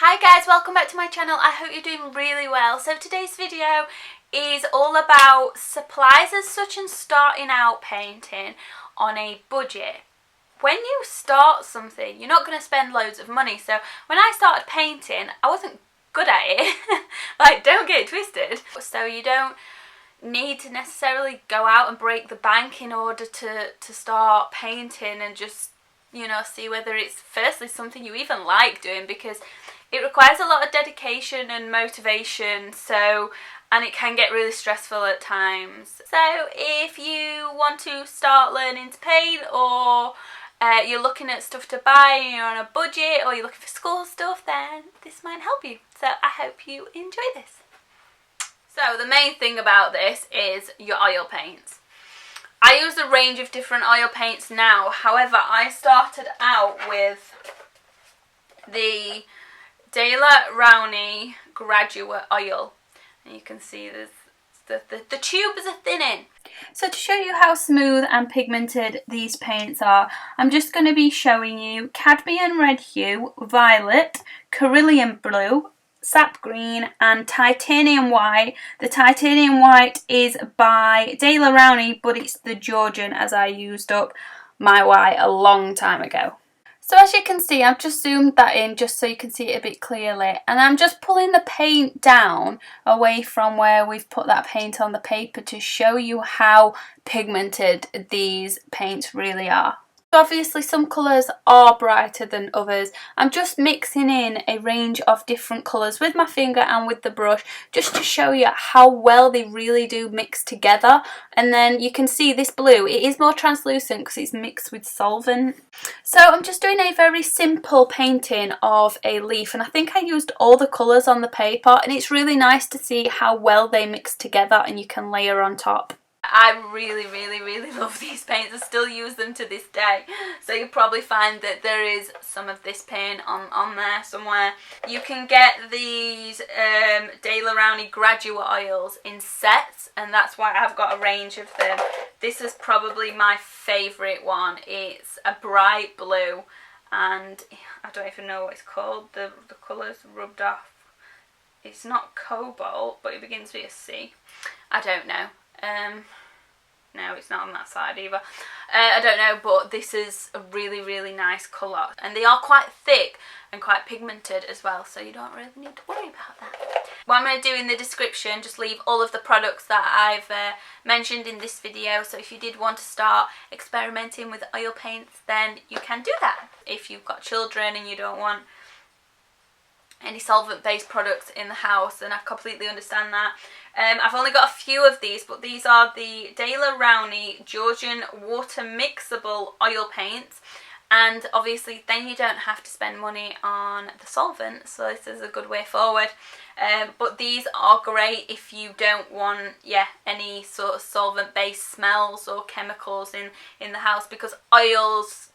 Hi guys, welcome back to my channel. I hope you're doing really well. So today's video is all about supplies as such and starting out painting on a budget. When you start something, you're not going to spend loads of money. So when I started painting, I wasn't good at it. Like, don't get it twisted. So you don't need to necessarily go out and break the bank in order to start painting and just, you know, see whether it's firstly something you even like doing, because it requires a lot of dedication and motivation, and it can get really stressful at times. So if you want to start learning to paint, or you're looking at stuff to buy and you're on a budget, or you're looking for school stuff, then this might help you. So I hope you enjoy this. So the main thing about this is your oil paints. I use a range of different oil paints now. However, I started out with the ROWNEY graduate oil, and you can see there's the tubes are thinning. So to show you how smooth and pigmented these paints are, I'm just going to be showing you cadmium red hue, violet, cerulean blue, sap green and titanium white. The titanium white is by ROWNEY, but it's the Georgian, as I used up my white a long time ago. So as you can see, I've just zoomed that in just so you can see it a bit clearly, and I'm just pulling the paint down away from where we've put that paint on the paper to show you how pigmented these paints really are. Obviously some colours are brighter than others. I'm just mixing in a range of different colours with my finger and with the brush, just to show you how well they really do mix together. And then you can see this blue, it is more translucent because it's mixed with solvent. So I'm just doing a very simple painting of a leaf, and I think I used all the colours on the paper, and it's really nice to see how well they mix together and you can layer on top. I really love these paints. I still use them to this day. So you'll probably find that there is some of this paint on there somewhere. You can get these ROWNEY graduate oils in sets, and that's why I've got a range of them. This is probably my favourite one. It's a bright blue, and I don't even know what it's called. The colour's rubbed off. It's not cobalt, but it begins with a C. I don't know. No, it's not on that side either. I don't know, but this is a really nice colour, and they are quite thick and quite pigmented as well, so you don't really need to worry about that. What I'm going to do in the description, just leave all of the products that I've mentioned in this video, so if you did want to start experimenting with oil paints, then you can do that. If you've got children and you don't want any solvent based products in the house, and I completely understand that. I've only got a few of these, but these are the ROWNEY Georgian water mixable oil paints, and obviously then you don't have to spend money on the solvent, so this is a good way forward. But these are great if you don't want any sort of solvent based smells or chemicals in the house, because oils,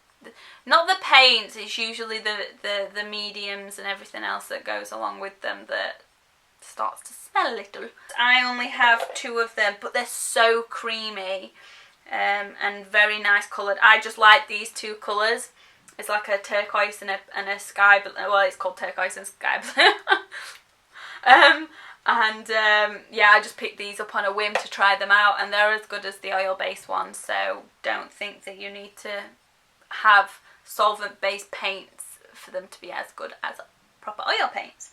not the paints, it's usually the mediums and everything else that goes along with them that starts to smell a little. I only have two of them, but they're so creamy and very nice coloured. I just like these two colours. It's like a turquoise and a sky blue. Well, it's called turquoise and sky blue. Yeah, I just picked these up on a whim to try them out, and they're as good as the oil-based ones, so don't think that you need to have solvent-based paints for them to be as good as proper oil paints.